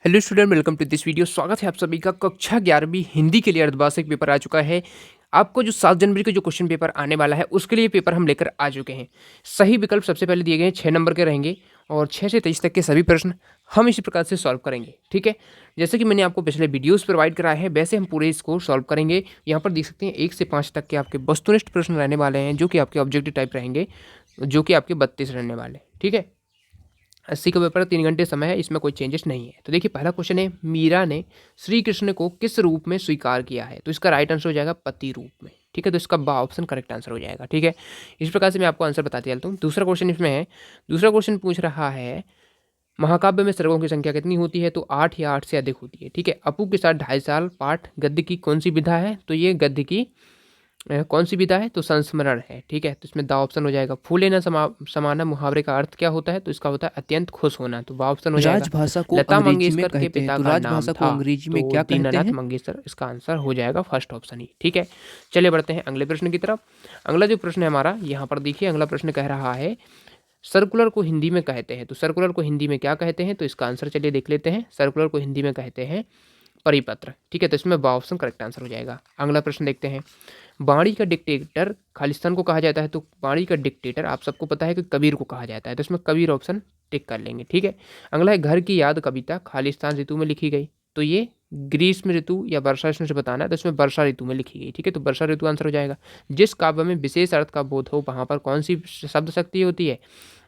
Hello student, welcome to this video. स्वागत है आप सभी का। कक्षा 11वीं हिंदी के लिए अर्धवार्षिक पेपर आ चुका है। आपको जो 7 जनवरी को जो क्वेश्चन पेपर आने वाला है उसके लिए पेपर हम लेकर आ चुके हैं। सही विकल्प सबसे पहले दिए गए हैं, 6 नंबर के रहेंगे और 6 से 23 तक के सभी प्रश्न हम इसी प्रकार से सॉल्व करेंगे। ठीक है, जैसे कि मैंने आपको पिछले वीडियोस प्रोवाइड कराए हैं वैसे हम पूरे इसको सॉल्व करेंगे। यहाँ पर देख सकते हैं 1 से 5 तक के आपके वस्तुनिष्ठ प्रश्न रहने वाले हैं, जो कि आपके ऑब्जेक्टिव टाइप रहेंगे, जो कि आपके 32 रहने वाले हैं। ठीक है, 80 का पेपर 3 घंटे समय है, इसमें कोई चेंजेस नहीं है। तो देखिए, पहला क्वेश्चन है, मीरा ने श्री कृष्ण को किस रूप में स्वीकार किया है? तो इसका राइट आंसर हो जाएगा पति रूप में। ठीक है, तो इसका बा ऑप्शन करेक्ट आंसर हो जाएगा। ठीक है, इस प्रकार से मैं आपको आंसर बताते चलता हूँ। दूसरा क्वेश्चन इसमें है, दूसरा क्वेश्चन पूछ रहा है, महाकाव्य में सर्गों की संख्या कितनी होती है? तो 8 या 8 से अधिक होती है। ठीक है, अपू के साथ 2.5 साल पाठ गद्य की कौन सी विधा है? तो ये गद्य की कौन सी विधा है? तो संस्मरण है। ठीक है, तो इसमें दा ऑप्शन हो जाएगा। फूले न समाना मुहावरे का अर्थ क्या होता है? तो इसका होता है अत्यंत खुश होना, तो बा ऑप्शन हो जाएगा। राजभाषा को लता अंग्रेजी में मंगेशकर के कहते हैं, पिता तो का नाम राजभाषा को था? अंग्रेजी में तो क्या कहते दीनानाथ हैं? मंगेशकर, इसका आंसर हो जाएगा फर्स्ट ऑप्शन ही। ठीक है, चलिए बढ़ते हैं अगले प्रश्न की तरफ। अगला जो प्रश्न है हमारा, यहाँ पर देखिए, अगला प्रश्न कह रहा है, सर्कुलर को हिंदी में कहते हैं। तो सर्कुलर को हिंदी में क्या कहते हैं? तो इसका आंसर चलिए देख लेते हैं। सर्कुलर को हिंदी में कहते हैं परिपत्र। ठीक है, तो इसमें बा ऑप्शन करेक्ट आंसर हो जाएगा। अगला प्रश्न देखते हैं, बाणी का डिक्टेटर खालिस्तान को कहा जाता है? तो बाणी का डिक्टेटर आप सबको पता है कि कबीर को कहा जाता है, तो इसमें कबीर ऑप्शन टिक कर लेंगे। ठीक है, अगला है, घर की याद कविता खालिस्तान ऋतु में लिखी गई? तो ये ग्रीष्म ऋतु या वर्षा ऋतु से बताना है, तो इसमें वर्षा ऋतु में लिखी गई। ठीक है, तो वर्षा ऋतु आंसर हो जाएगा। जिस काव्य में विशेष अर्थ का बोध हो वहां पर कौन सी शब्द शक्ति होती है?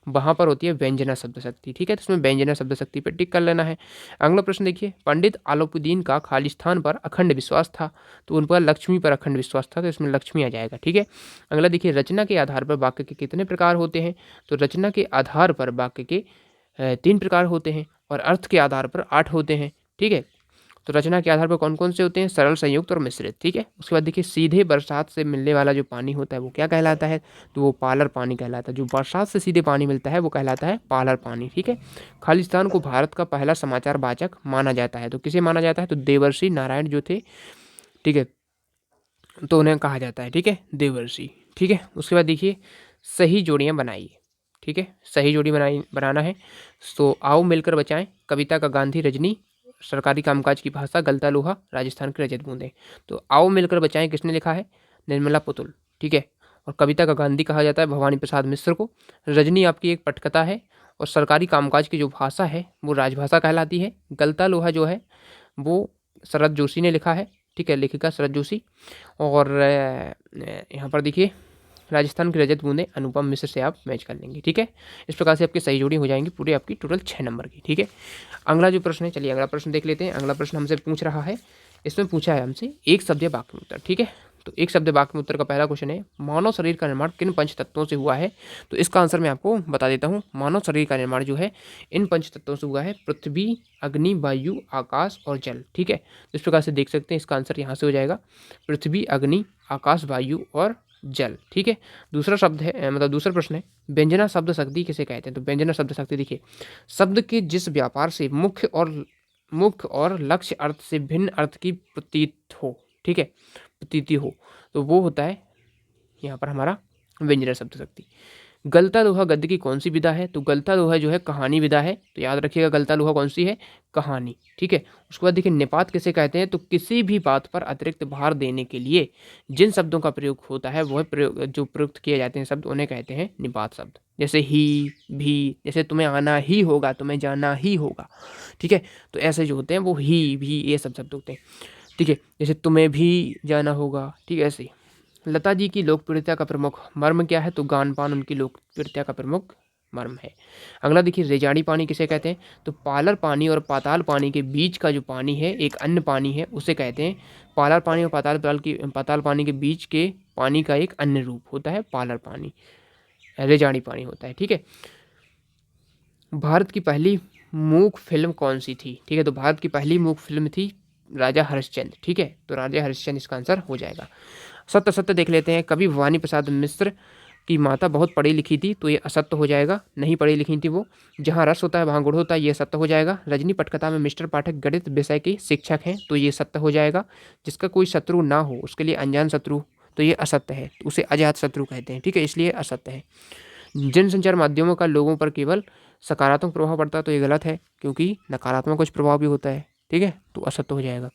वहां पर होती है व्यंजना शब्द शक्ति। ठीक है, तो इसमें व्यंजना शब्द शक्ति पर टिक कर लेना है। अगला प्रश्न देखिए, पंडित आलौपुद्दीन का खालिस्तान पर अखंड विश्वास था? तो उन पर लक्ष्मी पर अखंड विश्वास था, तो इसमें लक्ष्मी आ जाएगा। ठीक है, अगला देखिए, रचना के आधार पर वाक्य के कितने प्रकार होते हैं? तो रचना के आधार पर वाक्य के 3 प्रकार होते हैं और अर्थ के आधार पर 8 होते हैं। ठीक है, तो रचना के आधार पर कौन कौन से होते हैं? सरल, संयुक्त और मिश्रित। ठीक है, उसके बाद देखिए, सीधे बरसात से मिलने वाला जो पानी होता है वो क्या कहलाता है? तो वो पालर पानी कहलाता है। जो बरसात से सीधे पानी मिलता है वो कहलाता है पालर पानी। ठीक है, खालिस्तान को भारत का पहला समाचार वाचक माना जाता है? तो किसे माना जाता है? तो देवर्षि नारायण जो थे, ठीक है, तो उन्हें कहा जाता है। ठीक है, देवर्षि। ठीक है, उसके बाद देखिए, सही जोड़ियाँ बनाइए। ठीक है, सही जोड़ी बनाना है। तो आओ मिलकर बचाएं, कविता का गांधी रजनी, सरकारी कामकाज की भाषा गलता लोहा, राजस्थान की रजत बूंदे। तो आओ मिलकर बचाएं किसने लिखा है? निर्मला पुतुल। ठीक है, और कविता का गांधी कहा जाता है भवानी प्रसाद मिश्र को। रजनी आपकी एक पटकथा है और सरकारी कामकाज की जो भाषा है वो राजभाषा कहलाती है। गलता लोहा जो है वो शरद जोशी ने लिखा है। ठीक है, लेखिका शरद जोशी। और यहाँ पर देखिए, राजस्थान की रजत बूंदे अनुपम मिश्र से आप मैच कर लेंगे। ठीक है, इस प्रकार से आपकी सही जोड़ी हो जाएंगी पूरी आपकी टोटल 6 नंबर की। ठीक है, अगला जो प्रश्न है, चलिए अगला प्रश्न देख लेते हैं। अगला प्रश्न हमसे पूछ रहा है, इसमें पूछा है हमसे एक शब्द या वाक्य में उत्तर। ठीक है, तो एक शब्द वाक्य में उत्तर का पहला क्वेश्चन है, मानव शरीर का निर्माण किन पंच तत्वों से हुआ है? तो इसका आंसर मैं आपको बता देता हूँ। मानव शरीर का निर्माण जो है इन पंच तत्वों से हुआ है, पृथ्वी, अग्नि, वायु, आकाश और जल। ठीक है, इस प्रकार से देख सकते हैं, इसका आंसर यहाँ से हो जाएगा पृथ्वी, अग्नि, आकाश, वायु और जल। ठीक है, दूसरा शब्द है, मतलब दूसरा प्रश्न है, व्यंजना शब्द शक्ति किसे कहते हैं? तो व्यंजना शब्द शक्ति देखिए, शब्द के जिस व्यापार से मुख्य और लक्ष्य अर्थ से भिन्न अर्थ की प्रतीत हो। ठीक है, प्रतीति हो, तो वो होता है यहाँ पर हमारा व्यंजना शब्द शक्ति। गलता दोहा गद्य की कौन सी विधा है? तो गलता दोहा जो है कहानी विधा है, तो याद रखिएगा गलता दोहा कौन सी है? कहानी। ठीक है, उसके बाद देखिए, निपात किसे कहते हैं? तो किसी भी बात पर अतिरिक्त भार देने के लिए जिन शब्दों का प्रयोग होता है वह जो प्रयुक्त किए जाते हैं शब्द, उन्हें कहते हैं निपात शब्द। जैसे ही, भी, जैसे तुम्हें आना ही होगा, तुम्हें जाना ही होगा। ठीक है, तो ऐसे जो होते हैं वो ही, भी, ये सब शब्द होते हैं। ठीक है, जैसे तुम्हें भी जाना होगा। ठीक है, ऐसे ही। लता जी की लोकप्रियता का प्रमुख मर्म क्या है? तो गान पान उनकी लोकप्रियता का प्रमुख मर्म है। अगला देखिए, रेजाड़ी पानी किसे कहते हैं? तो पालर पानी और पाताल पानी के बीच का जो पानी है, एक अन्य पानी है, उसे कहते हैं पालर पानी। और पाताल पानी के बीच के पानी का एक अन्य रूप होता है पालर पानी, रेजाड़ी पानी होता है। ठीक है, भारत की पहली मूक फिल्म कौन सी थी? ठीक है, तो भारत की पहली मूक फिल्म थी राजा हरिश्चंद्र। ठीक है, तो राजा हरिश्चंद्र इसका आंसर हो जाएगा। सत्य सत्य देख लेते हैं, कवि भवानी प्रसाद मिश्र की माता बहुत पढ़ी लिखी थी, तो ये असत्य हो जाएगा, नहीं पढ़ी लिखी थी वो। जहाँ रस होता है वहाँ गुण होता है, ये सत्य हो जाएगा। रजनी पटकथा में मिस्टर पाठक गणित विषय के शिक्षक हैं, तो ये सत्य हो जाएगा। जिसका कोई शत्रु ना हो उसके लिए अनजान शत्रु, तो ये असत्य है, तो उसे अजात शत्रु कहते हैं। ठीक है, इसलिए असत्य है। जनसंचार माध्यमों का लोगों पर केवल सकारात्मक प्रभाव पड़ता है तो ये गलत है, क्योंकि नकारात्मक कुछ प्रभाव भी होता है, ठीक है, तो असत्य हो जाएगा।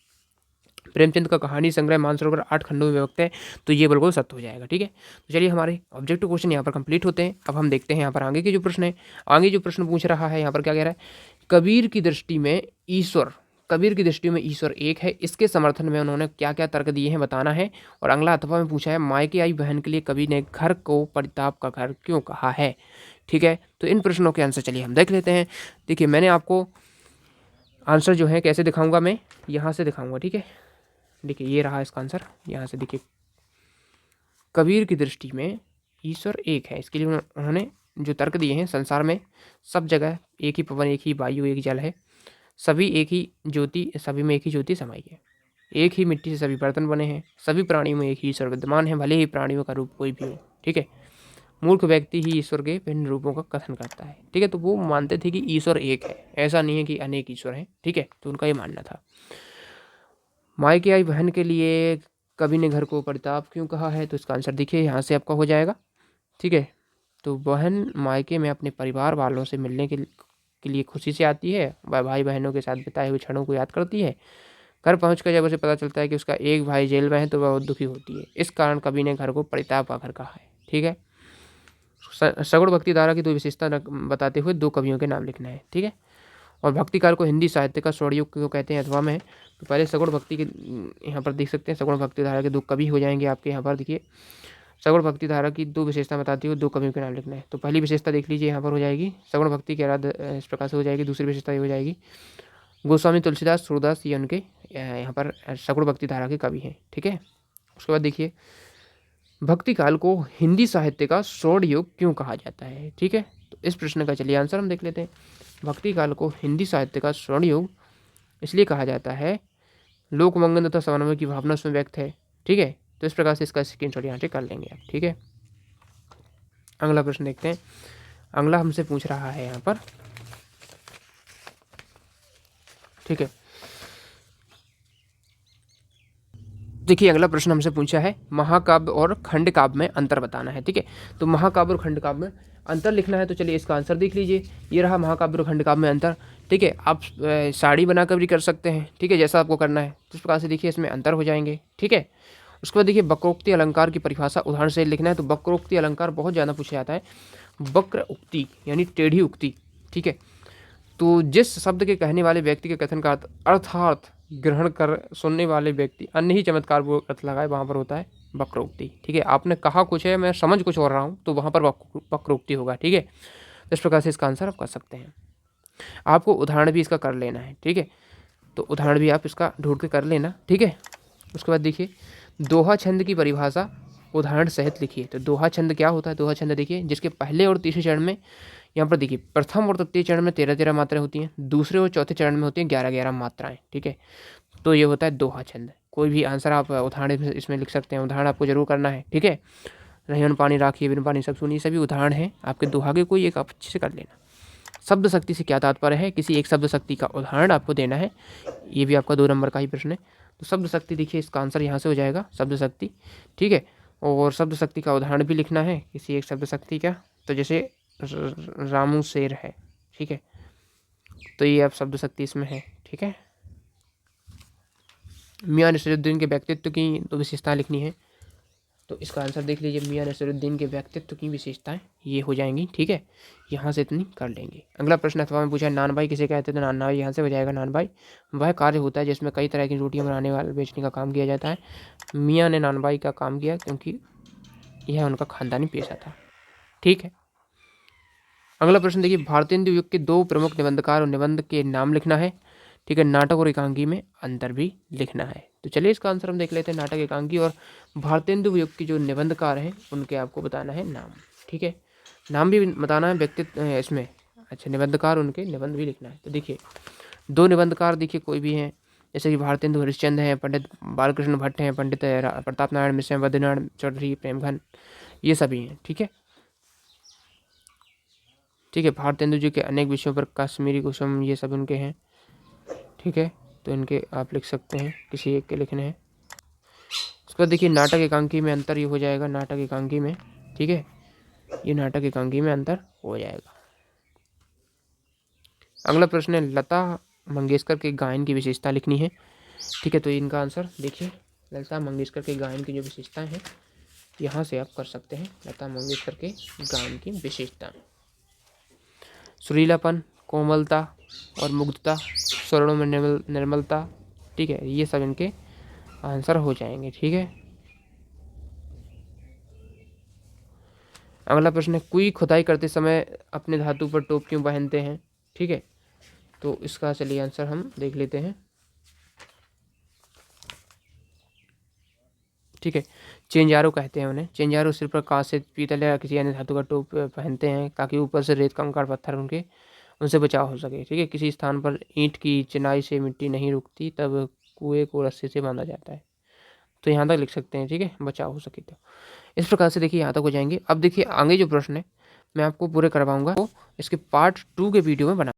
प्रेमचंद का कहानी संग्रह मानसरोवर 8 खंडों में विभक्त है, तो ये बिल्कुल सत्य हो जाएगा, ठीक है। तो चलिए हमारे ऑब्जेक्टिव क्वेश्चन यहाँ पर कंप्लीट होते हैं। अब हम देखते हैं यहाँ पर आगे के जो प्रश्न है। आगे जो प्रश्न पूछ रहा है यहाँ पर क्या कह रहा है, कबीर की दृष्टि में ईश्वर एक है, इसके समर्थन में उन्होंने क्या क्या तर्क दिए हैं बताना है। और अगला अथवा में पूछा है, मायके आई बहन के लिए कबीर ने घर को परिताप का घर क्यों कहा है, ठीक है। तो इन प्रश्नों के आंसर चलिए हम देख लेते हैं। देखिए मैंने आपको आंसर जो है कैसे दिखाऊंगा, मैं यहाँ से दिखाऊंगा, ठीक है। देखिए ये रहा इसका आंसर, यहाँ से देखिए, कबीर की दृष्टि में ईश्वर एक है, इसके लिए उन्होंने जो तर्क दिए हैं, संसार में सब जगह एक ही पवन, एक ही वायु, एक जल है, सभी एक ही ज्योति, सभी में एक ही ज्योति समाई है, एक ही मिट्टी से सभी बर्तन बने हैं, सभी प्राणियों में एक ही ईश्वर विद्यमान है, भले ही प्राणियों का रूप कोई भी हो, ठीक है। मूर्ख व्यक्ति ही ईश्वर के भिन्न रूपों का कथन करता है, ठीक है। तो वो मानते थे कि ईश्वर एक है, ऐसा नहीं है कि अनेक ईश्वर हैं, ठीक है, तो उनका ये मानना था। मायके आई बहन के लिए कवि ने घर को परिताप क्यों कहा है, तो इसका आंसर देखिए यहाँ से आपका हो जाएगा, ठीक है। तो बहन मायके में अपने परिवार वालों से मिलने के लिए खुशी से आती है, वह भाई बहनों के साथ बिताए हुए क्षणों को याद करती है। घर पहुंचकर जब उसे पता चलता है कि उसका एक भाई जेल में है तो वह बहुत दुखी होती है। इस कारण कवि ने घर को परिताप का घर कहा है, ठीक है। सगुण भक्ति धारा की दो विशेषता बताते हुए दो कवियों के नाम लिखना है, ठीक है। और भक्ति काल को हिंदी साहित्य का स्वर्णयुग क्यों कहते हैं, अथवा में है। तो पहले सगुण भक्ति के यहाँ पर देख सकते हैं, सगुण भक्ति धारा के दो कवि हो जाएंगे आपके यहाँ पर, देखिए सगुण भक्ति धारा की दो विशेषता बताती हुए दो कवियों के नाम लिखना है। तो पहली विशेषता देख लीजिए यहाँ पर हो जाएगी, सगुण भक्ति की आराध्य इस प्रकार से हो जाएगी। दूसरी विशेषता ये हो जाएगी, गोस्वामी तुलसीदास सूरदास ये उनके यहाँ पर सगुण भक्ति धारा के कवि हैं, ठीक है। उसके बाद देखिए, भक्ति काल को हिंदी साहित्य का स्वर्ण युग क्यों कहा जाता है, ठीक है। तो इस प्रश्न का चलिए आंसर हम देख लेते हैं। भक्ति काल को हिंदी साहित्य का स्वर्ण युग इसलिए कहा जाता है, लोक मंगन तथा समन्वय की भावना उसमें व्यक्त है, ठीक है। तो इस प्रकार से इसका स्क्रीनशॉट यहाँ से कर लेंगे आप, ठीक है। अगला प्रश्न देखते हैं। अगला हमसे पूछ रहा है यहाँ पर, ठीक है। देखिए अगला प्रश्न हमसे पूछा है, महाकाव्य और खंड काव्य में अंतर बताना है, ठीक है। तो महाकाव्य और खंड काव्य में अंतर लिखना है, तो चलिए इसका आंसर देख लीजिए। ये रहा महाकाव्य और खंड काव्य में अंतर, ठीक है। आप साड़ी बनाकर भी कर सकते हैं, ठीक है, जैसा आपको करना है। तो इस प्रकार से देखिए इसमें अंतर हो जाएंगे, ठीक है। उसके बाद देखिए, वक्रोक्ति अलंकार की परिभाषा उदाहरण से लिखना है। तो वक्रोक्ति अलंकार बहुत ज़्यादा पूछा जाता है। वक्र उक्ति यानी टेढ़ी उक्ति, ठीक है। तो जिस शब्द के कहने वाले व्यक्ति के कथन का अर्थार्थ ग्रहण कर सुनने वाले व्यक्ति अन्य ही चमत्कार वो अर्थ लगाए, वहाँ पर होता है वक्रोक्ति, ठीक है। आपने कहा कुछ है, मैं समझ कुछ और रहा हूँ, तो वहाँ पर वक्रोक्ति होगा, ठीक है। तो इस प्रकार से इसका आंसर आप कर सकते हैं। आपको उदाहरण भी इसका कर लेना है, ठीक है। तो उदाहरण भी आप इसका ढूंढ के कर लेना, ठीक है। उसके बाद देखिए, दोहा छंद की परिभाषा उदाहरण सहित लिखिए। तो दोहा छंद क्या होता है, दोहा छंद देखिए जिसके पहले और तीसरे चरण में, यहाँ पर देखिए प्रथम और तृतीय चरण में 13-13 मात्राएं होती हैं, दूसरे और चौथे चरण में होती हैं 11-11 मात्राएं, ठीक है। तो ये होता है दोहा छंद। कोई भी आंसर आप उदाहरण इसमें लिख सकते हैं, उदाहरण आपको जरूर करना है, ठीक है। रहन पानी राखिए बिन पानी सब सुनिए, सभी उदाहरण हैं आपके दोहा के, कोई एक आप अच्छे से कर लेना। शब्द शक्ति से क्या तात्पर्य है, किसी एक शब्द शक्ति का उदाहरण आपको देना है, ये भी आपका 2 नंबर का ही प्रश्न है। तो शब्द शक्ति देखिए इसका आंसर यहाँ से हो जाएगा शब्द शक्ति, ठीक है। और शब्द शक्ति का उदाहरण भी लिखना है किसी एक शब्द शक्ति का। तो जैसे रामू शेर है, ठीक है, तो ये आप शब्द शक्ति इसमें है, ठीक है। मियां नसीरुद्दीन के व्यक्तित्व की तो विशेषताएं लिखनी है। तो इसका आंसर देख लीजिए, मियां नसीरुद्दीन के व्यक्तित्व की विशेषताएं ये हो जाएंगी, ठीक है। यहाँ से इतनी कर लेंगे। अगला प्रश्न अथवा में पूछा है, नान भाई किसे कहते हैं, तो नान भाई यहाँ से हो जाएगा। नान भाई वह कार्य होता है जिसमें कई तरह की रोटियां बनाने वाले बेचने का काम किया जाता है। मियाँ ने नान भाई का काम किया क्योंकि यह उनका खानदानी पेशा था, ठीक है। अगला प्रश्न देखिए, भारतेंदु युग के 2 प्रमुख निबंधकार और निबंध के नाम लिखना है, ठीक है। नाटक और एकांकी में अंतर भी लिखना है। तो चलिए इसका आंसर हम देख लेते हैं। नाटक, एकांकी और भारतेंदु युग के जो निबंधकार हैं उनके आपको बताना है नाम, ठीक है। नाम भी बताना है, व्यक्तित्व इसमें, अच्छा, निबंधकार उनके निबंध भी लिखना है। तो देखिए 2 निबंधकार देखिए कोई भी हैं, जैसे कि भारतेंदु हरिश्चंद्र हैं, पंडित बालकृष्ण भट्ट हैं, पंडित प्रताप नारायण मिश्र हैं, बद्रीनारायण चौधरी, प्रेमघन, ये सभी हैं, ठीक है। ठीक है, भारतेंदु जी के अनेक विषयों पर कश्मीरी कुसुम ये सब उनके हैं, ठीक है। तो इनके आप लिख सकते हैं, किसी एक के लिखने हैं। उसके बाद देखिए, नाटक एकांकी में अंतर ये हो जाएगा, नाटक एकांकी में, ठीक है, ये नाटक एकांकी में अंतर हो जाएगा। अगला प्रश्न है लता मंगेशकर के गायन की विशेषता लिखनी है। ठीक है, तो इनका आंसर देखिए, लता मंगेशकर के गायन की जो विशेषताएं हैं यहाँ से आप कर सकते हैं। लता मंगेशकर के गायन की विशेषताएं: सुरीलापन, कोमलता और मुग्धता, स्वरों में निर्मलता। ठीक है, ये सब इनके आंसर हो जाएंगे। ठीक है, अगला प्रश्न है कुई खुदाई करते समय अपने धातु पर टोप क्यों पहनते हैं। ठीक है, तो इसका चलिए आंसर हम देख लेते हैं। ठीक है, चेंजारो कहते हैं उन्हें। चेंजारो सिर पर कांच से, पीतल या किसी अन्य धातु का टोप पहनते हैं ताकि ऊपर से रेत, कंकड़, पत्थर उनसे बचाव हो सके। ठीक है, किसी स्थान पर ईंट की चिनाई से मिट्टी नहीं रुकती तब कुएं को रस्सी से बांधा जाता है। तो यहाँ तक लिख सकते हैं। ठीक है, बचाव हो सके तो इस प्रकार से देखिए यहाँ तक हो जाएंगे। अब देखिए आगे जो प्रश्न है मैं आपको पूरे करवाऊंगा, तो इसके पार्ट 2 के वीडियो में बना